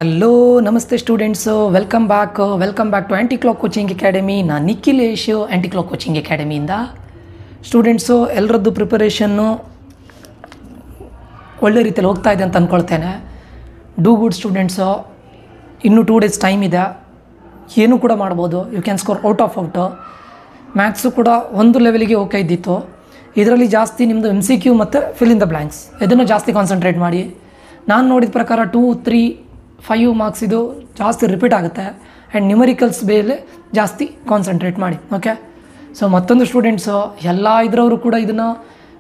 Hello ನಮಸ್ತೆ students welcome back to anti clock coaching academy. ನಾನು Nikhilesh anti clock coaching ಅಕಾಡೆಮಿಯಿಂದ. Students ಎಲ್ಲರದ್ದು preparation ಒಳ್ಳೆ ರೀತಿಯಲ್ಲಿ ಹೋಗ್ತಾ ಇದೆ ಅಂತ ಅಂದ್ಕೊಳ್ತೇನೆ. Do good students. ಇನ್ನೂ 2 days ಟೈಮ್ ಇದೆ, ಏನೂ ಕೂಡ ಮಾಡ್ಬೋದು. You can score out of out. Maths ಕೂಡ ಒಂದು ಲೆವೆಲಿಗೆ ಓಕೆ ಇದ್ದಿತ್ತು. ಇದರಲ್ಲಿ ಜಾಸ್ತಿ ನಿಮ್ಮದು MCQ ಮತ್ತು ಫಿಲ್ ಇನ್ ದ ಬ್ಲ್ಯಾಂಕ್ಸ್ ಇದನ್ನು ಜಾಸ್ತಿ ಕಾನ್ಸಂಟ್ರೇಟ್ ಮಾಡಿ. ನಾನು ನೋಡಿದ ಪ್ರಕಾರ 2, 3, 5 ಮಾರ್ಕ್ಸ್ ಇದು ಜಾಸ್ತಿ ರಿಪೀಟ್ ಆಗುತ್ತೆ. ಆ್ಯಂಡ್ ನ್ಯೂಮರಿಕಲ್ಸ್ ಮೇಲೆ ಜಾಸ್ತಿ ಕಾನ್ಸಂಟ್ರೇಟ್ ಮಾಡಿ. ಓಕೆ, ಸೊ ಮತ್ತೊಂದು ಸ್ಟೂಡೆಂಟ್ಸು ಎಲ್ಲ ಇದರವರು ಕೂಡ ಇದನ್ನು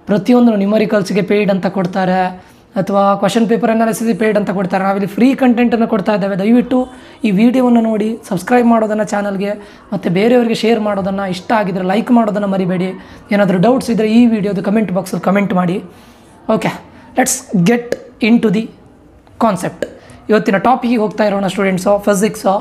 ಪ್ರತಿಯೊಂದು ನ್ಯೂಮರಿಕಲ್ಸ್ಗೆ ಪೇಯ್ಡ್ ಅಂತ ಕೊಡ್ತಾರೆ, ಅಥವಾ ಕ್ವಶನ್ ಪೇಪರ್ ಅನಾಲಿಸಿಸ್ ಪೇಯ್ಡ್ ಅಂತ ಕೊಡ್ತಾರೆ. ನಾವಿಲ್ಲಿ ಫ್ರೀ ಕಂಟೆಂಟನ್ನು ಕೊಡ್ತಾ ಇದ್ದೇವೆ. ದಯವಿಟ್ಟು ಈ ವಿಡಿಯೋವನ್ನು ನೋಡಿ ಸಬ್ಸ್ಕ್ರೈಬ್ ಮಾಡೋದನ್ನು ಚಾನಲ್ಗೆ, ಮತ್ತು ಬೇರೆಯವರಿಗೆ ಶೇರ್ ಮಾಡೋದನ್ನು, ಇಷ್ಟ ಆಗಿದ್ದರೆ ಲೈಕ್ ಮಾಡೋದನ್ನು ಮರಿಬೇಡಿ. ಏನಾದರೂ ಡೌಟ್ಸ್ ಇದ್ದರೆ ಈ ವಿಡಿಯೋದು ಕಮೆಂಟ್ ಬಾಕ್ಸಲ್ಲಿ ಕಮೆಂಟ್ ಮಾಡಿ. Okay, let's get in to the concept. ಇವತ್ತಿನ ಟಾಪಿಗೆ ಹೋಗ್ತಾ ಇರೋಣ ಸ್ಟೂಡೆಂಟ್ಸು. ಫಿಸಿಕ್ಸು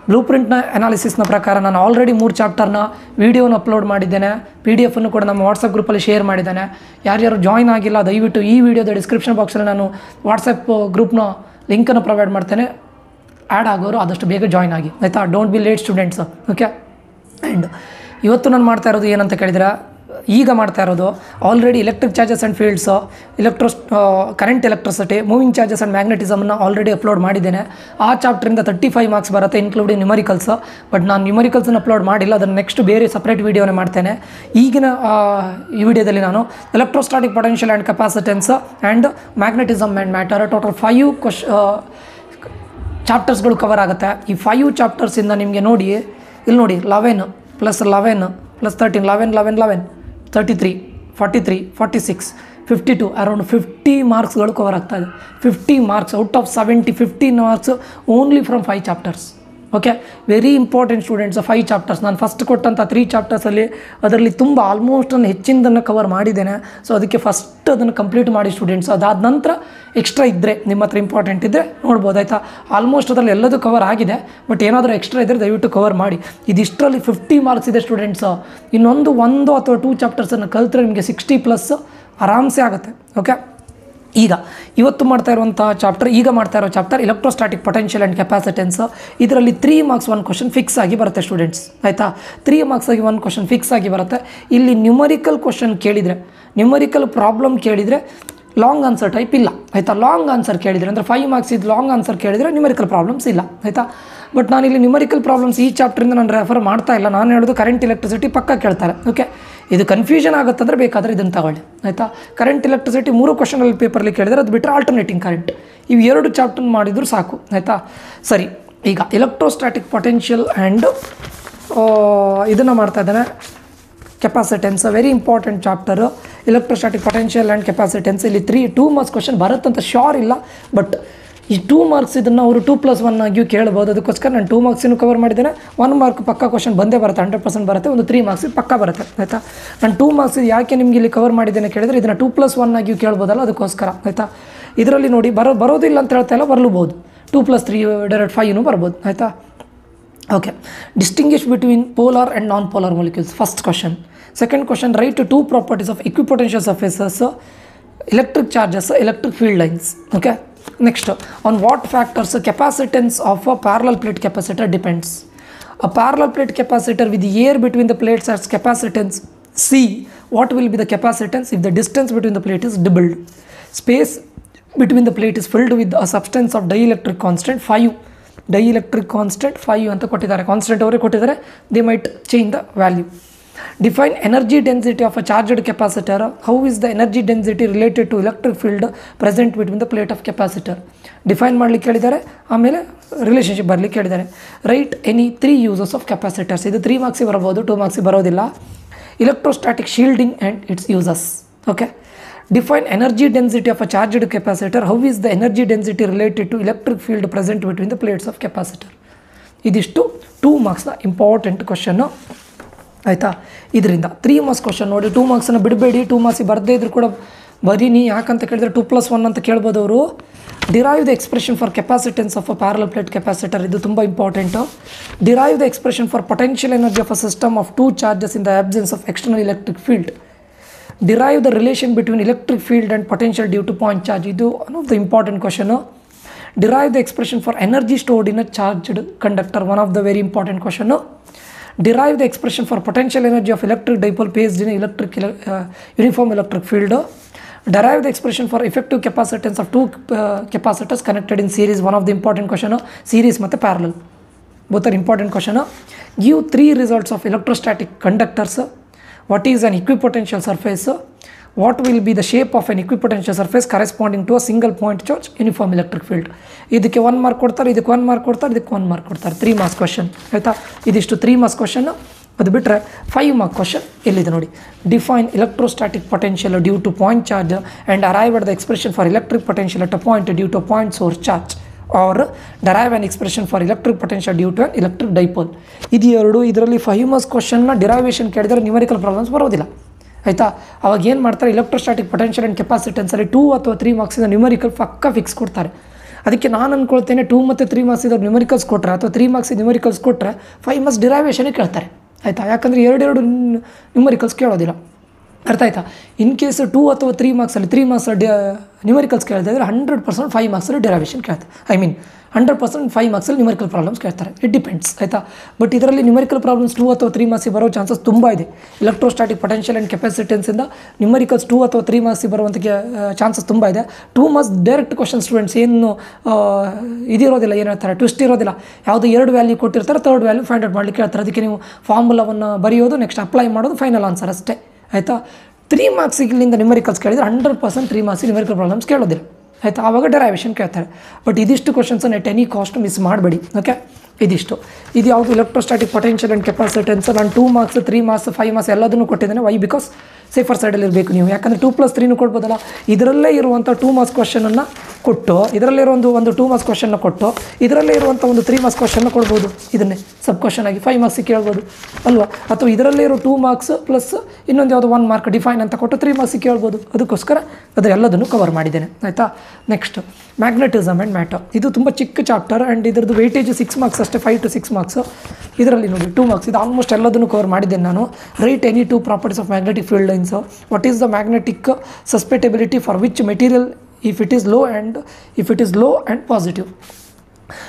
ಬ್ಲೂ ಪ್ರಿಂಟ್ನ ಅನಾಲಿಸಿಸ್ನ ಪ್ರಕಾರ ನಾನು ಆಲ್ರೆಡಿ 3 ಚಾಪ್ಟರ್ನ ವೀಡಿಯೋನ ಅಪ್ಲೋಡ್ ಮಾಡಿದ್ದೇನೆ. PDF ಕೂಡ ನಮ್ಮ ವಾಟ್ಸಪ್ ಗ್ರೂಪಲ್ಲಿ ಶೇರ್ ಮಾಡಿದ್ದೇನೆ. ಯಾರ್ಯಾರು ಜಾಯ್ನ್ ಆಗಿಲ್ಲ ದಯವಿಟ್ಟು ಈ ವಿಡಿಯೋದ ಡಿಸ್ಕ್ರಿಪ್ಷನ್ ಬಾಕ್ಸಲ್ಲಿ ನಾನು ವಾಟ್ಸಪ್ ಗ್ರೂಪ್ನ ಲಿಂಕನ್ನು ಪ್ರೊವೈಡ್ ಮಾಡ್ತೇನೆ. ಆ್ಯಡ್ ಆಗೋರು ಆದಷ್ಟು ಬೇಗ ಜಾಯ್ನ್ ಆಗಿ, ಆಯಿತಾ? Don't be late students. Okay, and ಇವತ್ತು ನಾನು ಮಾಡ್ತಾ ಇರೋದು ಏನಂತ ಕೇಳಿದರೆ, ಈಗ ಮಾಡ್ತಾ ಇರೋದು already electric charges and fields, current electricity, moving charges and ಮ್ಯಾಗ್ನೆಟಿಸಮನ್ನು ಆಲ್ರೆಡಿ ಅಪ್ಲೋಡ್ ಮಾಡಿದ್ದೇನೆ. ಆ ಚಾಪ್ಟ್ರಿಂದ 35 ಮಾರ್ಕ್ಸ್ ಬರುತ್ತೆ, ಇನ್ಕ್ಲೂಡಿಂಗ್ ನ್ಯೂಮರಿಕಲ್ಸು. ಬಟ್ ನಾನು ನ್ಯೂಮರಿಕಲ್ಸನ್ನು ಅಪ್ಲೋಡ್ ಮಾಡಿಲ್ಲ, ಅದನ್ನು ನೆಕ್ಸ್ಟ್ ಬೇರೆ ಸಪ್ರೇಟ್ ವೀಡಿಯೋನೇ ಮಾಡ್ತೇನೆ. ಈಗಿನ ಈ ವಿಡಿಯೋದಲ್ಲಿ ನಾನು electrostatic potential and capacitance and magnetism and matter total 5 ಚಾಪ್ಟರ್ಸ್ಗಳು ಕವರ್ ಆಗುತ್ತೆ. ಈ 5 ಚಾಪ್ಟರ್ಸಿಂದ ನಿಮಗೆ ನೋಡಿ, ಇಲ್ಲಿ ನೋಡಿ, 11 + 11 + 13, 11, 33, 43, 46, 52, ಅರೌಂಡ್ 50 ಮಾರ್ಕ್ಸ್ಗಳು ಕವರ್ ಆಗ್ತಾ ಇದೆ. 50 marks out of 70, 15 marks only from 5 chapters. Okay, very important students. 5 chapters ನಾನು ಫಸ್ಟ್ ಕೊಟ್ಟಂಥ 3 ಚಾಪ್ಟರ್ಸಲ್ಲಿ ಅದರಲ್ಲಿ ತುಂಬ ಆಲ್ಮೋಸ್ಟ್ ನಾನು ಹೆಚ್ಚಿನದನ್ನು ಕವರ್ ಮಾಡಿದ್ದೇನೆ. ಸೊ ಅದಕ್ಕೆ ಫಸ್ಟ್ ಅದನ್ನು ಕಂಪ್ಲೀಟ್ ಮಾಡಿ ಸ್ಟೂಡೆಂಟ್ಸ್. ಅದಾದ ನಂತರ ಎಕ್ಸ್ಟ್ರಾ ಇದ್ದರೆ ನಿಮ್ಮ ಹತ್ರ ಇಂಪಾರ್ಟೆಂಟ್ ಇದ್ದರೆ ನೋಡ್ಬೋದು, ಆಯಿತಾ? ಆಲ್ಮೋಸ್ಟ್ ಅದರಲ್ಲಿ ಎಲ್ಲದೂ ಕವರ್ ಆಗಿದೆ, ಬಟ್ ಏನಾದರೂ ಎಕ್ಸ್ಟ್ರಾ ಇದ್ದರೆ ದಯವಿಟ್ಟು ಕವರ್ ಮಾಡಿ. ಇದಿಷ್ಟರಲ್ಲಿ 50 ಮಾರ್ಕ್ಸ್ ಇದೆ ಸ್ಟೂಡೆಂಟ್ಸು. ಇನ್ನೊಂದು 1 ಅಥವಾ 2 ಚಾಪ್ಟರ್ಸನ್ನು ಕಲಿತ್ರೆ ನಿಮಗೆ 60+ ಆರಾಮ್ಸೆ ಆಗುತ್ತೆ. ಓಕೆ, ಈಗ ಇವತ್ತು ಮಾಡ್ತಾ ಇರೋ chapter electrostatic potential and capacitance. ಇದರಲ್ಲಿ 3 ಮಾರ್ಕ್ಸ್ 1 ಕ್ವಶನ್ ಫಿಕ್ಸ್ ಆಗಿ ಬರುತ್ತೆ ಸ್ಟೂಡೆಂಟ್ಸ್, ಆಯಿತಾ? 3 ಮಾರ್ಕ್ಸ್ ಆಗಿ 1 ಕ್ವಶನ್ ಫಿಕ್ಸ್ ಆಗಿ ಬರುತ್ತೆ. ಇಲ್ಲಿ ನ್ಯೂಮರಿಕಲ್ ಕ್ವಶನ್ ಕೇಳಿದರೆ, ನ್ಯೂಮರಿಕಲ್ ಪ್ರಾಬ್ಲಮ್ ಕೇಳಿದರೆ ಲಾಂಗ್ ಆನ್ಸರ್ ಟೈಪ್ ಇಲ್ಲ, ಆಯಿತಾ? ಲಾಂಗ್ ಆನ್ಸರ್ ಕೇಳಿದರೆ ಅಂದರೆ 5 ಮಾರ್ಕ್ಸ್ ಇದು ಲಾಂಗ್ ಆನ್ಸರ್ ಕೇಳಿದರೆ ನ್ಯೂಮರಿಕಲ್ ಪ್ರಾಬ್ಲಮ್ಸ್ ಇಲ್ಲ, ಆಯಿತಾ? ಬಟ್ ನಾನಿಲ್ಲಿ ನ್ಯೂಮರಿಕಲ್ ಪ್ರಾಬ್ಲಮ್ಸ್ ಈ ಚಾಪ್ಟ್ರಿಂದ ನಾನು ರೆಫರ್ ಮಾಡ್ತಾ ಇಲ್ಲ. ನಾನು ಹೇಳೋದು ಕರೆಂಟ್ ಎಲೆಕ್ಟ್ರಿಸಿಟಿ ಪಕ್ಕ ಕೇಳ್ತಾರೆ. ಓಕೆ, ಇದು ಕನ್ಫ್ಯೂಷನ್ ಆಗುತ್ತಂದರೆ ಬೇಕಾದರೆ ಇದನ್ನು ತಗೊಳ್ಳಿ, ಆಯಿತಾ? ಕರೆಂಟ್ ಎಲೆಕ್ಟ್ರಿಸಿಟಿ 3 ಕ್ವಶನಲ್ಲಿ ಪೇಪರಲ್ಲಿ ಕೇಳಿದರೆ, ಅದು ಬಿಟ್ಟರೆ ಆಲ್ಟರ್ನೇಟಿಂಗ್ ಕರೆಂಟ್, ಇವು 2 ಚಾಪ್ಟರ್ ಮಾಡಿದರೂ ಸಾಕು, ಆಯಿತಾ? ಸರಿ, ಈಗ ಎಲೆಕ್ಟ್ರೋಸ್ಟಾಟಿಕ್ ಪೊಟೆನ್ಷಿಯಲ್ ಆ್ಯಂಡ್ ಇದನ್ನು ಮಾಡ್ತಾ ಇದ್ದಾನೆ capacitance. Very important chapter electrostatic potential and capacitance. ಇಲ್ಲಿ 2 ಮಾರ್ಕ್ಸ್ ಕ್ವಶನ್ ಬರುತ್ತಂತ ಶ್ಯೂರ್ ಇಲ್ಲ, ಬಟ್ ಈ 2 ಮಾರ್ಕ್ಸ್ ಇದನ್ನು ಅವರು 2+1 ಆಗಿಯೂ ಕೇಳ್ಬೋದು. ಅದಕ್ಕೋಸ್ಕರ ನಾನು 2 ಮಾರ್ಕ್ಸಿನೂ ಕವರ್ ಮಾಡಿದ್ದೇನೆ. 1 ಮಾರ್ಕ್ ಪಕ್ಕ ಕ್ವಶನ್ ಬಂದೇ ಬರುತ್ತೆ, 100% ಬರುತ್ತೆ. ಒಂದು 3 ಮಾರ್ಕ್ಸಿಗೆ ಪಕ್ಕ ಬರುತ್ತೆ, ಆಯಿತಾ? ನಾನು 2 ಮಾರ್ಕ್ಸ್ ಯಾಕೆ ನಿಮಗೆ ಇಲ್ಲಿ ಕವರ್ ಮಾಡಿದ್ದೇನೆ ಕೇಳಿದರೆ, ಇದನ್ನು 2+1 ಆಗಿಯೂ ಕೇಳ್ಬೋದಲ್ಲ, ಅದಕ್ಕೋಸ್ಕರ, ಆಯಿತಾ? ಇದರಲ್ಲಿ ನೋಡಿ ಬರೋದಿಲ್ಲ ಅಂತ ಹೇಳ್ತಾ ಇಲ್ಲ, ಬರಲೂಬೋದು. 2+3 ಡೈರೆಕ್ಟ್ 5 ಬರ್ಬೋದು, ಆಯಿತಾ? Okay, distinguish between polar and non polar molecules, first question. Second question, right 2 properties of equipotential surfaces, electric charges, electric field lines. Okay, next, on what factors capacitance of a parallel plate capacitor depends? A parallel plate capacitor with the air between the plates has capacitance C. What will be the capacitance if the distance between the plate is doubled? Space between the plate is filled with a substance of dielectric constant 5. Dielectric constant 5 ಅಂತ ಕೊಟ್ಟಿದ್ದಾರೆ, constant ಅವರೇ ಕೊಟ್ಟಿದ್ದಾರೆ. They might change the value. Define energy density of a charged capacitor. How is the energy density related to electric field present between the plate of capacitor? Define ಮಾಡಲಿಕ್ಕೆ ಹೇಳಿದ್ದಾರೆ, ಆಮೇಲೆ relationship ಬರಲಿಕ್ಕೆ ಹೇಳಿದ್ದಾರೆ. Write any 3 uses of capacitors. ಇದು 3 ಮಾರ್ಕ್ಸಿಗೆ ಬರ್ಬೋದು, 2 ಮಾರ್ಕ್ಸಿಗೆ ಬರೋದಿಲ್ಲ. Electrostatic shielding and its uses. Okay, define energy density of a charged capacitor. How is the energy density related to electric field present between the plates of capacitor. ಇದಿಷ್ಟು 2 ಮಾರ್ಕ್ಸ್ನ important question, ಆಯಿತಾ? ಇದರಿಂದ 3 marks question ನೋಡಿ, 2 ಮಾರ್ಕ್ಸನ್ನು ಬಿಡಬೇಡಿ. 2 ಮಾರ್ಕ್ಸಿಗೆ ಬರದೇ ಇದ್ರೂ ಕೂಡ ಬರೀನಿ. ಯಾಕಂತ ಕೇಳಿದರೆ 2+1 ಅಂತ ಕೇಳ್ಬೋದು ಅವರು. Derive the expression for capacitance of a parallel plate capacitor, ಇದು ತುಂಬ important. Derive the expression for potential energy of a system of 2 charges in the absence of external electric field. Derive the relation between electric field and potential due to point charge, ಇದು one of the important question. Derive the expression for energy stored in a charged conductor, one of the very important question. Derive the expression for potential energy of electric dipole based in uniform electric field. Derive the expression for effective capacitance of two capacitors connected in series, one of the important question. Series ಮತ್ತು parallel, both are important question. Give 3 results of electrostatic conductors. What is an equipotential surface? What will be the shape of an equipotential surface corresponding to a single point charge uniform electric field? ಇದಕ್ಕೆ 1 mark ಕೊಡ್ತಾರೆ, ಇದಕ್ಕೆ 1 mark ಕೊಡ್ತಾರೆ, ಇದಕ್ಕೆ 1 mark ಕೊಡ್ತಾರೆ. 3 marks question ಆಯಿತಾ. ಇದಿಷ್ಟು 3 marks question. ಅದು ಬಿಟ್ಟರೆ 5 ಮಾರ್ಕ್ ಕ್ವಶನ್ ಎಲ್ಲಿದೆ ನೋಡಿ. Define electrostatic potential due to point charge and arrive at the expression for electric potential at a point due to point source charge, or derive an expression for electric potential due to an electric dipole. ಇದು ಎರಡು. ಇದರಲ್ಲಿ 5 marks ಕ್ವಶನ್ನ derivation ಕೇಳಿದರೆ numerical problems ಬರೋದಿಲ್ಲ ಆಯಿತಾ. ಅವಾಗ ಏನು ಮಾಡ್ತಾರೆ, ಎಲೆಕ್ಟ್ರೋಸ್ಟಾಟಿಕ್ ಪೊಟೆನ್ಷಿಯಲ್ ಆ್ಯಂಡ್ ಕೆಪಾಸಿಟೆನ್ಸಲ್ಲಿ 2 ಅಥವಾ 3 ಮಾರ್ಕ್ಸಿಂದ ನ್ಯೂಮರಿಕಲ್ ಪಕ್ಕ ಫಿಕ್ಸ್ ಕೊಡ್ತಾರೆ. ಅದಕ್ಕೆ ನಾನು ಅಂದ್ಕೊಳ್ತೇನೆ 2 ಮತ್ತು 3 ಮಾರ್ಕ್ಸ್ ಇದ್ದವ್ರು ನ್ಯೂಮರಿಕಲ್ಸ್ ಕೊಟ್ಟರೆ ಅಥವಾ 3 ಮಾರ್ಕ್ಸ್ ನ್ಯೂಮರಿಕಲ್ಸ್ ಕೊಟ್ಟರೆ 5 ಮಾರ್ಕ್ಸ್ ಡಿರೈವೇಷನ್ನೇ ಕೇಳ್ತಾರೆ ಆಯಿತಾ. ಯಾಕಂದರೆ 2 ನ್ಯೂಮರಿಕಲ್ಸ್ ಕೇಳೋದಿಲ್ಲ, ಅರ್ಥ ಆಯ್ತಾ. ಇನ್ ಕೇಸ್ 2 ಅಥವಾ 3 ಮಾರ್ಕ್ಸಲ್ಲಿ 3 ಮಾರ್ಕ್ಸ್ ನ್ಯೂಮರಿಕಲ್ಸ್ ಕೇಳ್ತಾ ಇದ್ದರೆ 100% 5 ಮಾರ್ಕ್ಸಲ್ಲಿ ಡಿರೈವೇಷನ್ ಕೇಳ್ತಾರೆ. 100% 5 ಮಾರ್ಕ್ಸಲ್ಲಿ ನ್ಯೂಮರಿಕಲ್ ಪ್ರಾಬ್ಲಮ್ಸ್ ಕೇಳ್ತಾರೆ. ಇಟ್ ಡಿಪೆಂಡ್ಸ್ ಆಯಿತಾ. ಬಟ್ ಇದರಲ್ಲಿ ನ್ಯೂಮರಿಕಲ್ ಪ್ರಾಬ್ಲಮ್ಸ್ 2 ಅಥವಾ 3 ಮಾರ್ಕ್ಸಿಗೆ ಬರೋ ಚಾನ್ಸಸ್ ತುಂಬ ಇದೆ. ಎಲೆಕ್ಟ್ರೋಸ್ಟಾಟಿಕ್ ಪೊಟೆನ್ಷಿಯಲ್ ಆ್ಯಂಡ್ ಕೆಪಾಸಿಟೆನ್ಸಿಂದ ನ್ಯೂಮರಿಕಲ್ಸ್ 2 ಅಥವಾ 3 ಮಾರ್ಕ್ಸಿಗೆ ಬರುವಂಥ ಚಾನ್ಸಸ್ ತುಂಬ ಇದೆ. 2 ಮಾರ್ಕ್ಸ್ ಡೈರೆಕ್ಟ್ ಕ್ವಶನ್ ಸ್ಟೂಡೆಂಟ್ಸ್ ಏನು ಇದಿರೋದಿಲ್ಲ, ಏನು ಹೇಳ್ತಾರೆ, ಟ್ವಿಸ್ಟ್ ಇರೋದಿಲ್ಲ. ಯಾವುದೋ 2 ವ್ಯಾಲ್ಯೂ ಕೊಟ್ಟಿರ್ತಾರೆ, 3rd ವ್ಯಾಲ್ಯೂ ಫೈಂಡ್ ಔಟ್ ಮಾಡಲಿಕ್ಕೆ ಹೇಳ್ತಾರೆ. ಅದಕ್ಕೆ ನೀವು ಫಾರ್ಮುಲಾವನ್ನು ಬರೆಯೋದು, ನೆಕ್ಸ್ಟ್ ಅಪ್ಲೈ ಮಾಡೋದು, ಫೈನಲ್ ಆನ್ಸರ್ ಅಷ್ಟೇ ಆಯಿತಾ. 3 ಮಾರ್ಕ್ಸಿಗಿಂದ ನ್ಯೂಮರಿಕಲ್ಸ್ ಕೇಳಿದರೆ 100% 3 ಮಾರ್ಕ್ಸಿಗೆ ನ್ಯೂಮರಿಕಲ್ ಪ್ರಾಬ್ಲಮ್ಸ್ ಕೇಳೋದಿಲ್ಲ ಆಯಿತಾ. ಆವಾಗ ಡೆರೈವೇಷನ್ ಕೇಳ್ತಾರೆ. ಬಟ್ ಇದಿಷ್ಟು ಕ್ವಶನ್ಸನ್ನು ಎಟ್ ಎನಿ ಕಾಸ್ಟ್ ಮಿಸ್ ಮಾಡಬೇಡಿ ಓಕೆ. ಇದಿಷ್ಟು ಇದು ಯಾವುದು ಎಲೆಕ್ಟ್ರೋಸ್ಟಾಟಿಕ್ ಪೊಟೆನ್ಷಿಯಲ್ ಆ್ಯಂಡ್ ಕೆಪಾಸಿಟೆನ್ಸ್. ನಾನು 2 ಮಾರ್ಕ್ಸ್ 3 ಮಾರ್ಕ್ಸ್ 5 ಮಾರ್ಕ್ಸ್ ಎಲ್ಲದನ್ನು ಕೊಟ್ಟಿದ್ದೇನೆ. ವೈ ಬಿಕಾಸ್ ಸೇಫರ್ ಸೈಡಲ್ಲಿ ಇರಬೇಕು ನೀವು, ಯಾಕಂದರೆ 2+3 ಕೊಡ್ಬೋದಲ್ಲ. ಇದರಲ್ಲೇ ಇರುವಂಥ 2 ಮಾರ್ಕ್ಸ್ ಕ್ವಶನನ್ನು ಕೊಟ್ಟು, ಇದರಲ್ಲೇ ಇರೋ ಒಂದು 2 ಮಾರ್ಕ್ಸ್ ಕ್ವಶನ್ನ ಕೊಟ್ಟು, ಇದರಲ್ಲೇ ಇರುವಂಥ ಒಂದು 3 ಮಾರ್ಕ್ಸ್ ಕ್ವಶನ್ನ ಕೊಡ್ಬೋದು. ಇದನ್ನೇ ಸಬ್ ಕ್ವಶನ್ ಆಗಿ 5 ಮಾರ್ಕ್ಸಿಗೆ ಕೇಳ್ಬೋದು ಅಲ್ವಾ. ಅಥವಾ ಇದರಲ್ಲೇ ಇರೋ 2 ಮಾರ್ಕ್ಸ್ ಪ್ಲಸ್ ಇನ್ನೊಂದು ಯಾವುದೋ 1 ಮಾರ್ಕ್ ಡಿಫೈನ್ ಅಂತ ಕೊಟ್ಟು 3 ಮಾರ್ಕ್ಸಿಗೆ ಕೇಳ್ಬೋದು. ಅದಕ್ಕೋಸ್ಕರ ಅದು ಎಲ್ಲದನ್ನು ಕವರ್ ಮಾಡಿದ್ದೇನೆ ಆಯಿತಾ. Next magnetism and matter. ಇದು ತುಂಬ ಚಿಕ್ಕ ಚಾಪ್ಟರ್ ಆ್ಯಂಡ್ ಇದರದ್ದು ವೆಯ್ಟೇಜ್ 6 ಮಾರ್ಕ್ಸ್ ಅಷ್ಟೇ, 5 to 6 ಮಾರ್ಕ್ಸ್. ಇದರಲ್ಲಿ ನೋಡಿ 2 ಮಾರ್ಕ್ಸ್. ಇದು ಆಲ್ಮೋಸ್ಟ್ ಎಲ್ಲದನ್ನು ಕವರ್ ಮಾಡಿದ್ದೇನೆ ನಾನು. Write any 2 properties of magnetic field lines. What is the magnetic susceptibility for which material if it is low and positive.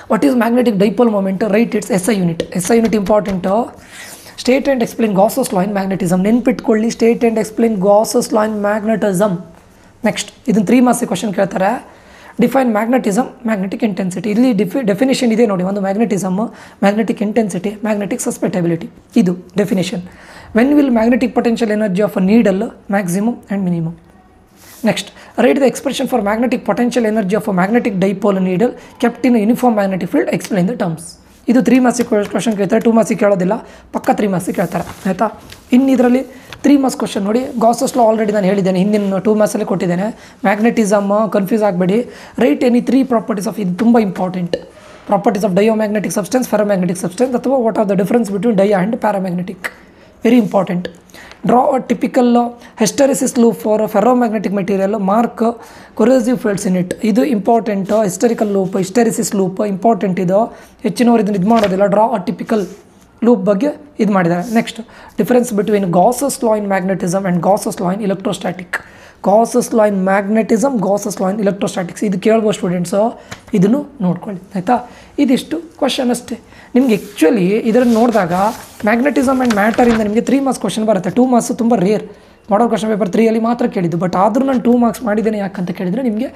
What is magnetic dipole moment? Write its SI unit. SI unit important. State and explain Gauss's law in magnetism. ನೆನ್ಪಿಟ್ಕೊಳ್ಳಿ, state and explain Gauss's law in magnetism. Next ಇದನ್ನು 3 marks question ಕೇಳ್ತಾರೆ. Define magnetism, magnetic intensity. ಇಲ್ಲಿ definition ಇದೆ ನೋಡಿ. ಒಂದು magnetism, magnetic intensity, magnetic ಸಸ್ಪೆಟಬಿಲಿಟಿ. ಇದು definition. When will magnetic potential energy of a needle maximum and minimum. Next, write the expression for magnetic potential energy of a magnetic dipole needle kept in a uniform magnetic field. Explain the terms. ಇದು 3 ಮಾರ್ಕ್ಸಿಗೆ question ಕೇಳ್ತಾರೆ, 2 ಮಾರ್ಕ್ಸಿಗೆ ಕೇಳೋದಿಲ್ಲ, ಪಕ್ಕ 3 ಮಾರ್ಕ್ಸಿಗೆ ಕೇಳ್ತಾರೆ ಆಯಿತಾ. ಇನ್ನು ಇದರಲ್ಲಿ 3 marks question ನೋಡಿ. ಗಾಸಸ್ ಲಾ already ನಾನು ಹೇಳಿದ್ದೇನೆ, ಹಿಂದಿನ 2 ಮಾರ್ಕ್ಸಲ್ಲಿ ಕೊಟ್ಟಿದ್ದೇನೆ. ಮ್ಯಾಗ್ನೆಟಿಸಮ್ ಕನ್ಫ್ಯೂಸ್ ಆಗಬೇಡಿ. ರೈಟ್ ಎನಿ 3 ಪ್ರಾಪರ್ಟೀಸ್ ಆಫ್, ಇದು ತುಂಬ important, properties of diamagnetic substance, ferromagnetic substance, ಅಥವಾ what are the difference between dia and paramagnetic. Very important. Draw a typical hysteresis loop for a ferromagnetic material. Mark corrosive fields in it. ಇದು important. Hysterical loop, hysteresis loop important. ಇದು ಹೆಚ್ಚಿನವರು ಇದನ್ನು ಇದು ಮಾಡೋದಿಲ್ಲ. Draw a typical loop ಬಗ್ಗೆ ಇದು ಮಾಡಿದ್ದಾರೆ. Next, difference between ಗಾಸಸ್ law in magnetism and ಗಾಸಸ್ law in electrostatic. ಗಾಸಸ್ law in magnetism, ಗಾಸಸ್ law in electrostatics. ಇದು ಕೇಳ್ಬೋದು ಸ್ಟೂಡೆಂಟ್ಸು, ಇದನ್ನು ನೋಡ್ಕೊಳ್ಳಿ ಆಯಿತಾ. ಇದಿಷ್ಟು ಕ್ವಶನ್ ಅಷ್ಟೇ. ನಿಮ್ಗೆ ಆ್ಯಕ್ಚುಲಿ ಇದನ್ನು ನೋಡಿದಾಗ ಮ್ಯಾಗ್ನೆಟಿಸಮ್ ಆ್ಯಂಡ್ ಮ್ಯಾಟರಿಂದ ನಿಮಗೆ 3 ಮಾರ್ಕ್ಸ್ ಕ್ವಶನ್ ಬರುತ್ತೆ. 2 ಮಾರ್ಕ್ಸ್ ತುಂಬ ರೇರ್. ಮಾಡಲ್ ಕ್ವಶನ್ ಪೇಪರ್ 3 ಮಾತ್ರ ಕೇಳಿದ್ದು. ಬಟ್ ಆದರೂ ನಾನು 2 ಮಾರ್ಕ್ಸ್ ಮಾಡಿದ್ದೇನೆ. ಯಾಕಂತ ಕೇಳಿದರೆ ನಿಮಗೆ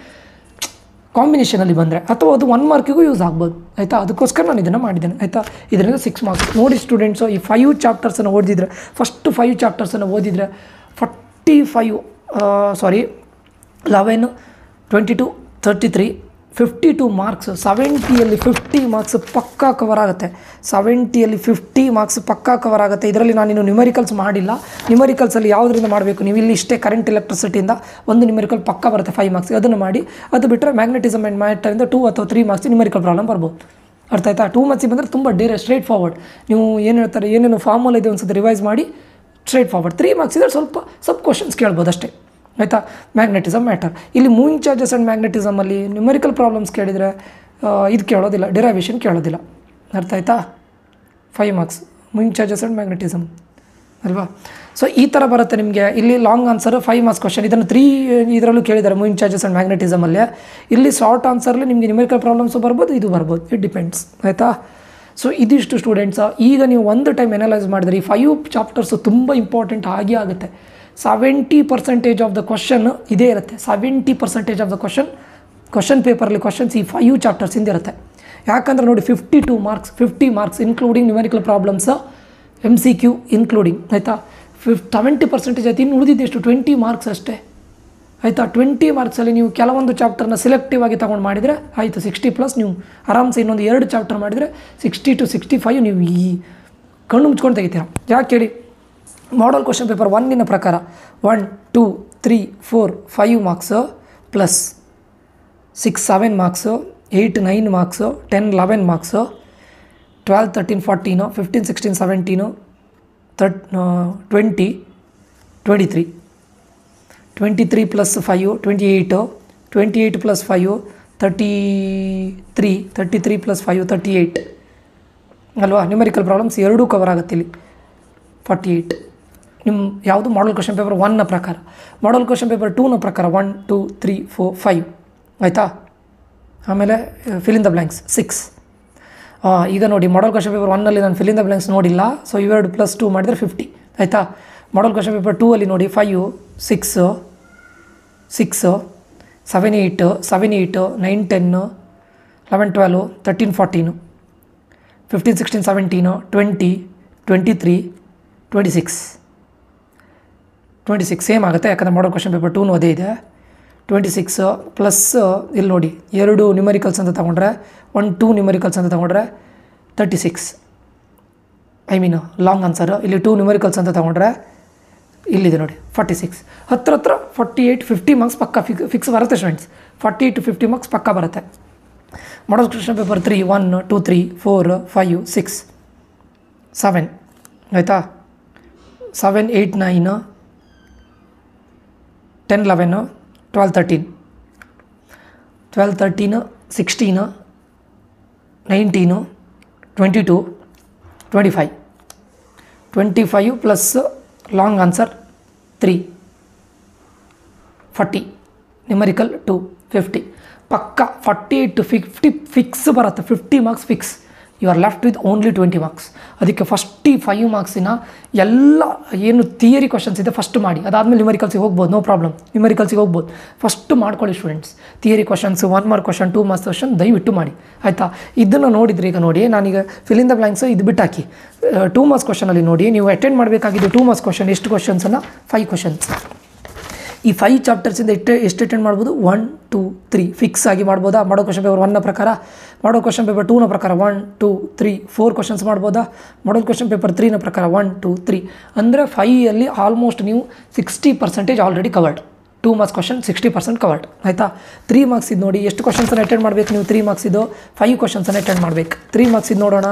ಕಾಂಬಿನೇಷನಲ್ಲಿ ಬಂದರೆ ಅಥವಾ ಅದು 1 ಮಾರ್ಕಿಗೂ ಯೂಸ್ ಆಗ್ಬೋದು ಆಯಿತಾ. ಅದಕ್ಕೋಸ್ಕರ ನಾನು ಇದನ್ನು ಮಾಡಿದ್ದೇನೆ ಆಯಿತಾ. ಇದರಿಂದ 6 ಮಾರ್ಕ್ಸ್ ನೋಡಿ ಸ್ಟೂಡೆಂಟ್ಸು. ಈ 5 ಚಾಪ್ಟರ್ಸನ್ನು ಓದಿದರೆ, ಫಸ್ಟ್ 5 ಚಾಪ್ಟರ್ಸನ್ನು ಓದಿದರೆ 11, 22, 33, 52 ಮಾರ್ಕ್ಸ್. 70ಯಲ್ಲಿ 50 ಮಾರ್ಕ್ಸ್ ಪಕ್ಕಾ ಕವರ್ ಆಗುತ್ತೆ. 70ಯಲ್ಲಿ 50 ಮಾರ್ಕ್ಸ್ ಪಕ್ಕಾ ಕವರ್ ಆಗುತ್ತೆ. ಇದರಲ್ಲಿ ನಾನಿನ್ನು ನ್ಯೂಮರಿಕಲ್ಸ್ ಮಾಡಿಲ್ಲ. ನ್ಯೂಮರಿಕಲ್ಸಲ್ಲಿ ಯಾವುದರಿಂದ ಮಾಡಬೇಕು, ನೀವು ಇಲ್ಲಿ ಇಷ್ಟೇ ಕರೆಂಟ್ ಎಲೆಕ್ಟ್ರಿಸಿಟಿಯಿಂದ ಒಂದು ನ್ಯೂಮರಿಕಲ್ ಪಕ್ಕಾ ಬರುತ್ತೆ 5 ಮಾರ್ಕ್ಸ್. ಅದನ್ನು ಮಾಡಿ. ಅದು ಬಿಟ್ಟರೆ ಮ್ಯಾಗ್ನೆಟಿಸಮ್ ಆ್ಯಂಡ್ ಮ್ಯಾಟರಿಂದ 2 ಅಥವಾ 3 ಮಾರ್ಕ್ಸ್ ನ್ಯೂಮರಿಕಲ್ ಪ್ರಾಬ್ಲಮ್ ಬರ್ಬೋದು. ಅರ್ಥ ಆಯ್ತಾ. 2 ಮಾರ್ಕ್ಸಿಗೆ ಬಂದರೆ ತುಂಬ ಸ್ಟ್ರೇಟ್ ಫಾರ್ವರ್ಡ್. ನೀವು ಏನು ಹೇಳ್ತಾರೆ, ಏನೇನು ಫಾರ್ಮುಲಾ ಇದೆ ಒಂದು ಸತಿ ರಿವೈಸ್ ಮಾಡಿ ಸ್ಟ್ರೇಟ್ ಫಾರ್ವರ್ಡ್. 3 ಮಾರ್ಕ್ಸ್ ಇದ್ದರೆ ಸ್ವಲ್ಪ ಸಬ್ ಕ್ವಶನ್ಸ್ ಕೇಳ್ಬೋದು ಅಷ್ಟೇ ಆಯಿತಾ. Magnetism matter. ಇಲ್ಲಿ ಮೂವಿಂಗ್ ಚಾರ್ಜಸ್ ಆ್ಯಂಡ್ ಮ್ಯಾಗ್ನೆಟಿಸಮಲ್ಲಿ ನ್ಯೂಮರಿಕಲ್ ಪ್ರಾಬ್ಲಮ್ಸ್ ಕೇಳಿದರೆ ಇದು ಕೇಳೋದಿಲ್ಲ, ಡಿರೈವೇಷನ್ ಕೇಳೋದಿಲ್ಲ. ಅರ್ಥ ಆಯ್ತಾ. 5 marks moving charges and magnetism. ಅಲ್ವಾ. ಸೊ ಈ ಥರ ಬರುತ್ತೆ ನಿಮಗೆ. ಇಲ್ಲಿ ಲಾಂಗ್ ಆನ್ಸರ್ 5 ಮಾರ್ಕ್ಸ್ ಕ್ವಶನ್, ಇದನ್ನು 3 ಇದರಲ್ಲೂ ಕೇಳಿದ್ದಾರೆ, ಮೂವಿಂಗ್ ಚಾರ್ಜಸ್ ಆ್ಯಂಡ್ ಮ್ಯಾಗ್ನೆಟಿಸಮಲ್ಲೇ. ಇಲ್ಲಿ ಶಾರ್ಟ್ ಆನ್ಸರ್ಲಿ ನಿಮಗೆ ನ್ಯೂಮೆರಿಕಲ್ ಪ್ರಾಬ್ಲಮ್ಸು ಬರ್ಬೋದು, ಇದು ಬರ್ಬೋದು, ಇಟ್ ಡಿಪೆಂಡ್ಸ್, ಆಯಿತಾ. ಸೊ ಇದಿಷ್ಟು ಸ್ಟೂಡೆಂಟ್ಸ್. ಈಗ ನೀವು ಒಂದು ಟೈಮ್ ಎನಲೈಸ್ ಮಾಡಿದ್ರೆ ಈ 5 ಚಾಪ್ಟರ್ಸು ತುಂಬ ಇಂಪಾರ್ಟೆಂಟ್ ಆಗೇ ಆಗುತ್ತೆ. 70% ಆಫ್ ದ ಕ್ವಶನ್ ಇದೇ ಇರುತ್ತೆ. 70% ಆಫ್ ದ ಕ್ವಶನ್ ಪೇಪರಲ್ಲಿ ಕ್ವಶನ್ಸ್ ಈ 5 ಚಾಪ್ಟರ್ಸಿಂದ ಇರುತ್ತೆ. ಯಾಕಂದರೆ ನೋಡಿ 52 marks, 50 marks including numerical problems, MCQ including, ಆಯಿತಾ. 70% ಆಯ್ತು. ಇನ್ನು ಉಳಿದಿದ್ದೆಷ್ಟು 20 ಮಾರ್ಕ್ಸ್ ಅಷ್ಟೇ, ಆಯಿತಾ. 20 ಮಾರ್ಕ್ಸಲ್ಲಿ ನೀವು ಕೆಲವೊಂದು ಚಾಪ್ಟರ್ನ ಸಿಲೆಕ್ಟಿವ್ ಆಗಿ ತೊಗೊಂಡು ಮಾಡಿದರೆ ಆಯಿತು, 60+ ನೀವು ಆರಾಮ್ಸೆ ಇನ್ನೊಂದು 2 ಚಾಪ್ಟರ್ ಮಾಡಿದರೆ 60 to 65 ನೀವು ಈ ಕಣ್ಣು ಮುಚ್ಕೊಂಡು ತೆಗಿತೀರ. ಯಾಕೆ ಹೇಳಿ, ಮಾಡಲ್ ಕ್ವಶನ್ ಪೇಪರ್ 1 ಪ್ರಕಾರ 1, 2, 3, 4, 5 marks plus 6, 7 marks, 8, 9 marks, 10, 11 marks, 12, 13, 14, 15, 16, 17, 20, 23, 23 plus 5, 28, 28 plus 5, 33, 33 plus 5, 38 ಅಲ್ವಾ. ನ್ಯೂಮೆರಿಕಲ್ ಪ್ರಾಬ್ಲಮ್ಸ್ ಎರಡೂ ಕವರ್ ಆಗುತ್ತೆ ಇಲ್ಲಿ. 48 ನಿಮ್ಮ ಯಾವುದು ಮಾಡಲ್ ಕ್ವಶನ್ ಪೇಪರ್ 1 ಪ್ರಕಾರ. ಮಾಡಲ್ ಕ್ವಶನ್ ಪೇಪರ್ 2 ಪ್ರಕಾರ 1, 2, 3, 4, 5 ಆಯಿತಾ. ಆಮೇಲೆ ಫಿಲ್ ಇನ್ ದ ಬ್ಲ್ಯಾಂಕ್ಸ್ 6. ಈಗ ನೋಡಿ ಮಾಡಲ್ ಕ್ವಶನ್ ಪೇಪರ್ 1 ನಾನು ಫಿಲ್ ಇನ್ ದ ಬ್ಲ್ಯಾಂಕ್ಸ್ ನೋಡಿಲ್ಲ. ಸೊ ಇವೆರಡು +2 ಮಾಡಿದರೆ 50 ಆಯಿತಾ. ಮಾಡಲ್ ಕ್ವಶನ್ ಪೇಪರ್ 2 ಅಲ್ಲಿ ನೋಡಿ 5, 6, 6, 7, 8, 7, 8, 9, 10, 11, 12, 13, 14, 15, 16, 17, 20, 23, 26 ಸೇಮ್ ಆಗುತ್ತೆ. ಯಾಕಂದರೆ ಮಾಡಲ್ ಕ್ವಶನ್ ಪೇಪರ್ 2 ಅದೇ ಇದೆ. 26 ಪ್ಲಸ್ ಇಲ್ಲಿ ನೋಡಿ 2 ನ್ಯೂಮೆರಿಕಲ್ಸ್ ಅಂತ ತೊಗೊಂಡ್ರೆ 1, 2 ನ್ಯೂಮೆರಿಕಲ್ಸ್ ಅಂತ ತೊಗೊಂಡ್ರೆ 36, ಐ ಮೀನ್ ಲಾಂಗ್ ಆನ್ಸರ್. ಇಲ್ಲಿ 2 ನ್ಯೂಮೆರಿಕಲ್ಸ್ ಅಂತ ತೊಗೊಂಡ್ರೆ ಇಲ್ಲಿದೆ ನೋಡಿ 46. ಹತ್ರ 48, 50 ಮಾರ್ಕ್ಸ್ ಪಕ್ಕ ಫಿಕ್ಸ್ ಬರುತ್ತೆ ಸ್ಟೂಡೆಂಟ್ಸ್. 48 to 50 ಮಾರ್ಕ್ಸ್ ಪಕ್ಕ ಬರುತ್ತೆ. ಮಾಡಲ್ ಕ್ವಶನ್ ಪೇಪರ್ 3 1, 2, 3, 4, 5, 6, 7 ಆಯಿತಾ. 7, 8, 9, 10, 11, 12, 13, 16, 19, 22, 25 ಪ್ಲಸ್ ಲಾಂಗ್ ಆನ್ಸರ್ 3, 40, ನ್ಯೂಮೆರಿಕಲ್ 2, 50 ಪಕ್ಕ. 48 to 50 ಫಿಕ್ಸ್ ಬರುತ್ತೆ. 50 marks fix. You are left with only 20 marks. ಅದಕ್ಕೆ ಫಸ್ಟ್ ಈ 5 ಮಾರ್ಕ್ಸಿನ ಎಲ್ಲ ಏನು ಥಿಯರಿ ಕ್ವಶನ್ಸ್ ಇದೆ ಫಸ್ಟ್ ಮಾಡಿ, ಅದಾದಮೇಲೆ ನ್ಯೂಮೆರಿಕಲ್ಸಿಗೆ ಹೋಗ್ಬೋದು, ನೋ ಪ್ರಾಬ್ಲಮ್. ನ್ಯೂಮೆರಿಕಲ್ಸಿಗೆ ಹೋಗ್ಬೋದು, ಫಸ್ಟ್ ಮಾಡ್ಕೊಳ್ಳಿ students. Theory questions 1 mark question, 2 marks question ದಯವಿಟ್ಟು ಮಾಡಿ, ಆಯಿತಾ. ಇದನ್ನು ನೋಡಿದರೆ ಈಗ ನೋಡಿ ನಾನೀಗ ಫಿಲ್ ಇನ್ ದ ಬ್ಲ್ಯಾಂಕ್ಸ್ ಇದು ಬಿಟ್ಟು ಹಾಕಿ. 2 ಮಾರ್ಕ್ಸ್ ಕ್ವಶನಲ್ಲಿ ನೋಡಿ ನೀವು ಅಟೆಂಡ್ ಮಾಡಬೇಕಾಗಿದ್ದು 2 ಮಾರ್ಕ್ಸ್ ಕ್ವಶನ್ ಎಷ್ಟು ಕ್ವಶನ್ಸನ್ನು 5 ಕ್ವಶನ್ಸ್. ಈ 5 ಚಾಪ್ಟರ್ಸಿಂದ ಎಷ್ಟು ಅಟೆಂಡ್ ಮಾಡ್ಬೋದು 1, 2, 3 ಫಿಕ್ಸ್ ಆಗಿ ಮಾಡ್ಬೋದಾ. ಮಾಡೋ ಕ್ವಶನ್ ಪೇಪರ್ 1 ಪ್ರಕಾರ. ಮಾಡೋ ಕ್ವಶನ್ ಪೇಪರ್ 2 ಪ್ರಕಾರ 1, 2, 3, 4 ಕ್ವಶನ್ಸ್ ಮಾಡ್ಬೋದಾ. ಮಾಡೋ ಕ್ವಶನ್ ಪೇಪರ್ 3 ಪ್ರಕಾರ 1, 2, 3 ಅಂದರೆ 5ಅಲ್ಲಿ ಆಲ್ಮೋಸ್ಟ್ ನೀವು 60% already covered. 2 marks question 60% covered, ಆಯಿತಾ. 3 ಮಾರ್ಕ್ಸ್ ಇದು ನೋಡಿ ಎಷ್ಟು ಕ್ವಶನ್ಸನ್ನು ಅಟೆಂಡ್ ಮಾಡಬೇಕು ನೀವು. 3 ಮಾರ್ಕ್ಸ್ ಇದು 5 ಕ್ವಶನ್ಸನ್ನು ಅಟೆಂಡ್ ಮಾಡಬೇಕು. 3 ಮಾರ್ಕ್ಸ್ ಇದು ನೋಡೋಣ.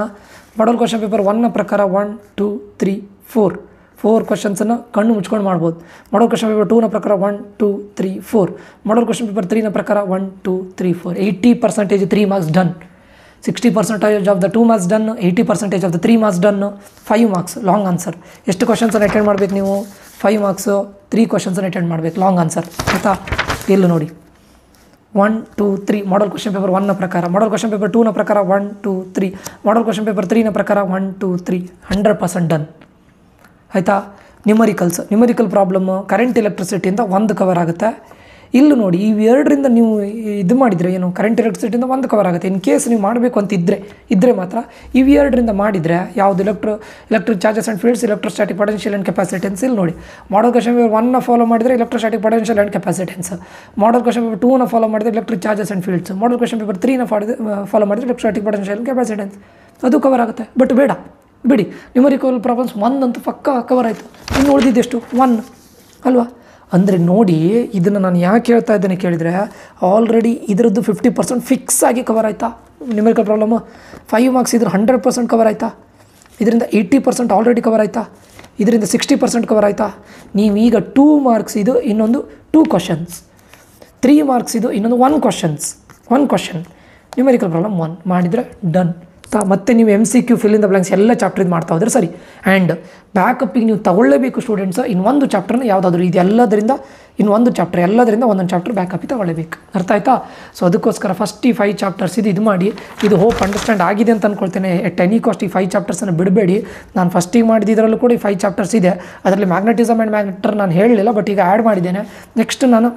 ಮಾಡಲ್ ಕ್ವಶನ್ ಪೇಪರ್ 1 ಪ್ರಕಾರ 1, 2, 3, 4 ಕ್ವಶನ್ಸನ್ನು ಕಣ್ಣು ಮುಚ್ಕೊಂಡು ಮಾಡ್ಬೋದು. ಮಾಡಲ್ ಕ್ವಶನ್ ಪೇಪರ್ 2 ಪ್ರಕಾರ 1, 2, 3, 4. ಮಾಡಲ್ ಕ್ವಶನ್ ಪೇಪರ್ 3 ಪ್ರಕಾರ 1, 2, 3, 4. 80% 3 marks done. 60% of the 2 marks done, 80% of the 3 marks done. 5 marks long answer. ಎಷ್ಟು ಕ್ವಶನ್ಸನ್ನು ಅಟೆಂಡ್ ಮಾಡಬೇಕು ನೀವು 5 ಮಾರ್ಕ್ಸು 3 ಕ್ವಶನ್ಸನ್ನು ಅಟೆಂಡ್ ಮಾಡಬೇಕು ಲಾಂಗ್ ಆನ್ಸರ್, ಆಯಿತಾ. ಇಲ್ಲಿ ನೋಡಿ 1, 2, 3 ಮಾಡಲ್ ಕ್ವಶನ್ ಪೇಪರ್ 1 ಪ್ರಕಾರ. ಮಾಡಲ್ ಕ್ವಶನ್ ಪೇಪರ್ 2 ಪ್ರಕಾರ 1, 2, 3. ಮಾಡಲ್ ಕ್ವಶನ್ ಪೇಪರ್ 3 ಪ್ರಕಾರ 1, 2, 3 100% ಡನ್, ಆಯಿತಾ. ನ್ಯೂಮರಿಕಲ್ ಪ್ರಾಬ್ಲಮ್ಮು ಕರೆಂಟ್ ಎಲೆಕ್ಟ್ರಿಸಿಟಿಯಿಂದ 1 ಕವರ್ ಆಗುತ್ತೆ. ಇಲ್ಲಿ ನೋಡಿ ಇವೆರಡರಿಂದ ನೀವು ಇದು ಮಾಡಿದರೆ ಏನು ಕರೆಂಟ್ ಎಲೆಕ್ಟ್ರಿಸಿಟಿಯಿಂದ 1 ಕವರ್ ಆಗುತ್ತೆ. ಇನ್ ಕೇಸ್ ನೀವು ಮಾಡಬೇಕು ಅಂತ ಇದ್ದರೆ ಮಾತ್ರ ಇವೆರಡರಿಂದ ಮಾಡಿದರೆ ಯಾವುದು electric charges and fields, electrostatic potential and capacitance. ಇಲ್ಲಿ ನೋಡಿ ಮಾಡಲ್ ಕ್ವಶನ್ ಪೇಪರ್ 1 ಫಾಲೋ ಮಾಡಿದರೆ electrostatic potential and capacitance. Model question paper 2 follow ಮಾಡಿದರೆ electric charges and fields. Model question paper 3 follow ಮಾಡಿದರೆ ಎಲೆಕ್ಟ್ರೋಸ್ಟಾಟಿಕ್ ಪೊಟೆನ್ಷಿಯಲ್ ಆ್ಯಂಡ್ ಕೆಪಾಸಿಟೆನ್ಸ್. ಅದು cover ಆಗುತ್ತೆ. But ಬಿಡಿ numerical problems 1 ಅಂತೂ ಪಕ್ಕ ಕವರ್ ಆಯಿತು. ಇನ್ನು ಉಳಿದಿದ್ದೆಷ್ಟು 1 ಅಲ್ವಾ. ಅಂದರೆ ನೋಡಿ ಇದನ್ನು ನಾನು ಯಾಕೆ ಹೇಳ್ತಾ ಇದ್ದೇನೆ ಕೇಳಿದರೆ ಆಲ್ರೆಡಿ ಇದರದ್ದು 50% ಫಿಕ್ಸ್ ಆಗಿ ಕವರ್ ಆಯಿತಾ ನ್ಯೂಮರಿಕಲ್ ಪ್ರಾಬ್ಲಮ್ಮು. 5 ಮಾರ್ಕ್ಸ್ ಇದ್ರೆ 100% ಕವರ್ ಆಯಿತಾ. ಇದರಿಂದ 80% ಆಲ್ರೆಡಿ ಕವರ್ ಆಯಿತಾ. ಇದರಿಂದ 60% ಕವರ್ ಆಯಿತಾ. ನೀವೀಗ 2 ಮಾರ್ಕ್ಸ್ ಇದು ಇನ್ನೊಂದು 2 ಕ್ವಶನ್ಸ್, 3 ಮಾರ್ಕ್ಸ್ ಇದು ಇನ್ನೊಂದು 1 ಕ್ವಶನ್ ನ್ಯೂಮರಿಕಲ್ ಪ್ರಾಬ್ಲಮ್ 1 ಮಾಡಿದರೆ ಡನ್. ಮತ್ತು ನೀವು MCQ fill in the blanks ಎಲ್ಲ ಚಾಪ್ಟರ್ ಇದು ಮಾಡ್ತಾ ಹೋದ್ರೆ ಸರಿ. ಆ್ಯಂಡ್ ಬ್ಯಾಕಪ್ಪಿಗೆ ನೀವು ತಗೊಳ್ಳೇಬೇಕು ಸ್ಟೂಡೆಂಟ್ಸ್, ಇನ್ನೊಂದು ಚಾಪ್ಟರ್ನ ಯಾವುದಾದ್ರೂ ಇದು ಎಲ್ಲದರಿಂದ ಇನ್ನೊಂದು ಚಾಪ್ಟರ್ ಎಲ್ಲದರಿಂದ ಒಂದೊಂದು ಚಾಪ್ಟರ್ ಬ್ಯಾಕಪ್ಪಿಗೆ ತಗೊಳ್ಳೇಬೇಕು. ಅರ್ಥ ಆಯ್ತಾ? ಸೊ ಅದಕ್ಕೋಸ್ಕರ ಫಸ್ಟ್ ಈ 5 ಚಾಪ್ಟರ್ಸ್ ಇದು ಮಾಡಿ, ಇದು ಹೋಪ್ ಅಂಡರ್ಸ್ಟ್ಯಾಂಡ್ ಆಗಿದೆ ಅಂತ ಅಂದ್ಕೊಳ್ತೇನೆ. ಎಟ್ ಎನಿ ಕಾಸ್ಟ್ ಈ 5 ಚಾಪ್ಟರ್ಸನ್ನು ಬಿಡಬೇಡಿ. ನಾನು ಫಸ್ಟಿಗೆ ಮಾಡಿದ್ರಲ್ಲೂ ಕೂಡ ಈ 5 ಚಾಪ್ಟರ್ಸ್ ಇದೆ. ಅದರಲ್ಲಿ ಮ್ಯಾಗ್ನೆಟಿಸಮ್ ಆ್ಯಂಡ್ ಮ್ಯಾಗ್ನೆಟರ್ ನಾನು ಹೇಳಲಿಲ್ಲ, ಬಟ್ ಈಗ ಆ್ಯಡ್ ಮಾಡಿದ್ದೇನೆ. ನೆಕ್ಸ್ಟ್ ನಾನು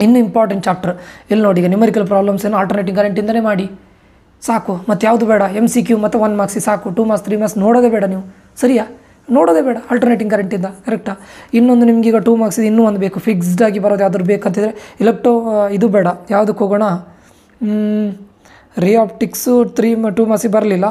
ಇನ್ನೂ ಇಂಪಾರ್ಟೆಂಟ್ ಚಾಪ್ಟರ್ ಇಲ್ಲಿ ನೋಡಿ, ಈಗ ನ್ಯೂಮರಿಕಲ್ ಪ್ರಾಬ್ಲಮ್ಸ್ ಏನು ಆಲ್ಟರ್ನೇಟಿಂಗ್ ಕರೆಂಟಿಂದಲೇ ಮಾಡಿ ಸಾಕು. ಮತ್ತು ಯಾವುದು ಬೇಡ, MCQ ಮತ್ತು 1 ಮಾರ್ಕ್ಸಿಗೆ ಸಾಕು. 2 ಮಾರ್ಕ್ಸ್ 3 ಮಾರ್ಕ್ಸ್ ನೋಡೋದೇ ಬೇಡ ನೀವು, ಸರಿಯಾ? ನೋಡೋದೇ ಬೇಡ ಆಲ್ಟರ್ನೇಟಿಂಗ್ ಕರೆಂಟಿಂದ, ಕರೆಕ್ಟಾ? ಇನ್ನೊಂದು ನಿಮಗೀಗ 2 ಮಾರ್ಕ್ಸ್ ಇನ್ನೂ ಒಂದು ಬೇಕು, ಫಿಕ್ಸ್ಡ್ ಆಗಿ ಬರೋದು ಯಾವ್ದಾದ್ರು ಬೇಕಂತಿದ್ರೆ ಇದು ಬೇಡ. ಯಾವುದಕ್ಕೆ ಹೋಗೋಣ? ರೇ ಆಪ್ಟಿಕ್ಸು 2 ಮಾರ್ಕ್ಸಿಗೆ ಬರಲಿಲ್ಲ.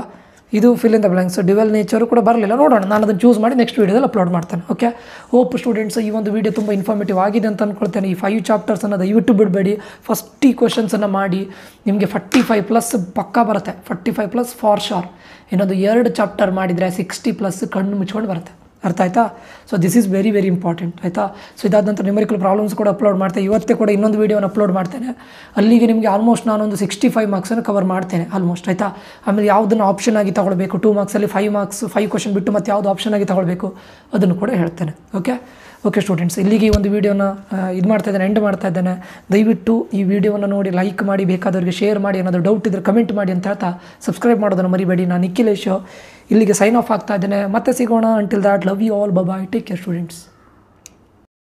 ಇದು fill in the blanks, dual nature ಕೂಡ ಬರಲಿಲ್ಲ. ನೋಡೋಣ, ನಾನು ಅದನ್ನು ಚೂಸ್ ಮಾಡಿ ನೆಕ್ಸ್ಟ್ ವೀಡಿಯೋದಲ್ಲಿ ಅಪ್ಲೋಡ್ ಮಾಡ್ತೇನೆ. ಓಕೆ, ಹೋಪ್ ಸ್ಟೂಡೆಂಟ್ಸ್ ಈ ಒಂದು ವೀಡಿಯೋ ತುಂಬ ಇನ್ಫಾರ್ಮೇಟಿವ್ ಆಗಿದೆ ಅಂತ ಅಂದ್ಕೊಳ್ತೇನೆ. ಈ 5 ಚಾಪ್ಟರ್ಸನ್ನು ದಯವಿಟ್ಟು ಬಿಡಬೇಡಿ. ಫಸ್ಟ್ ಈ ಕ್ವಶನ್ಸನ್ನು ಮಾಡಿ, ನಿಮಗೆ 45+ ಪಕ್ಕಾ ಬರುತ್ತೆ. 45+ ಫಾರ್ ಶೋರ್. ಇನ್ನೊಂದು 2 ಚಾಪ್ಟರ್ ಮಾಡಿದರೆ 60+ ಕಣ್ಣು ಮುಚ್ಕೊಂಡು ಬರುತ್ತೆ. ಅರ್ಥ ಆಯ್ತಾ? So this is very very important. ಆಯಿತಾ? ಸೊ ಇದಾದ ನಂತರ ನ್ಯೂಮರಿಕಲ್ ಪ್ರಾಬ್ಲಮ್ಸ್ ಕೂಡ ಅಪ್ಲೋಡ್ ಮಾಡ್ತೇನೆ. ಇವತ್ತೇ ಕೂಡ ಇನ್ನೊಂದು ವೀಡಿಯೋನ ಅಪ್ಲೋಡ್ ಮಾಡ್ತೇನೆ. ಅಲ್ಲಿಗೆ ನಿಮಗೆ ಆಲ್ಮೋಸ್ಟ್ ನಾನೊಂದು 65 ಮಾರ್ಕ್ಸನ್ನು ಕವರ್ ಮಾಡ್ತೇನೆ ಆಲ್ಮೋಸ್ಟ್. ಆಯಿತಾ? ಆಮೇಲೆ ಯಾವುದನ್ನು ಆಪ್ಷನ್ ಆಗಿ ತಗೊಳ್ಬೇಕು, 2 ಮಾರ್ಕ್ಸಲ್ಲಿ 5 ಕ್ವಶನ್ ಬಿಟ್ಟು ಮತ್ತು ಯಾವುದು ಆಪ್ಷನ್ ಆಗಿ ತಗೊಳ್ಬೇಕು ಅದನ್ನು ಕೂಡ ಹೇಳ್ತೇನೆ. ಓಕೆ ಸ್ಟೂಡೆಂಟ್ಸ್, ಇಲ್ಲಿಗೆ ಈ ಒಂದು ವೀಡಿಯೋನ ಎಂಡ್ ಮಾಡ್ತಾ ಇದ್ದೇನೆ. ದಯವಿಟ್ಟು ಈ ವಿಡಿಯೋವನ್ನು ನೋಡಿ ಲೈಕ್ ಮಾಡಿ, ಬೇಕಾದವರಿಗೆ ಶೇರ್ ಮಾಡಿ, ಏನಾದರೂ ಡೌಟ್ ಇದ್ದರೆ ಕಮೆಂಟ್ ಮಾಡಿ ಅಂತ ಹೇಳ್ತಾ ಸಬ್ಸ್ಕ್ರೈಬ್ ಮಾಡೋದನ್ನು ಮರಿಬೇಡಿ. ನಾನು ನಿಖಿಲೇಶ್ ಇಲ್ಲಿಗೆ ಸೈನ್ ಆಫ್ ಆಗ್ತಾ ಇದ್ದೇನೆ. ಮತ್ತೆ ಸಿಗೋಣ. Until that, love you all, bye, take care students.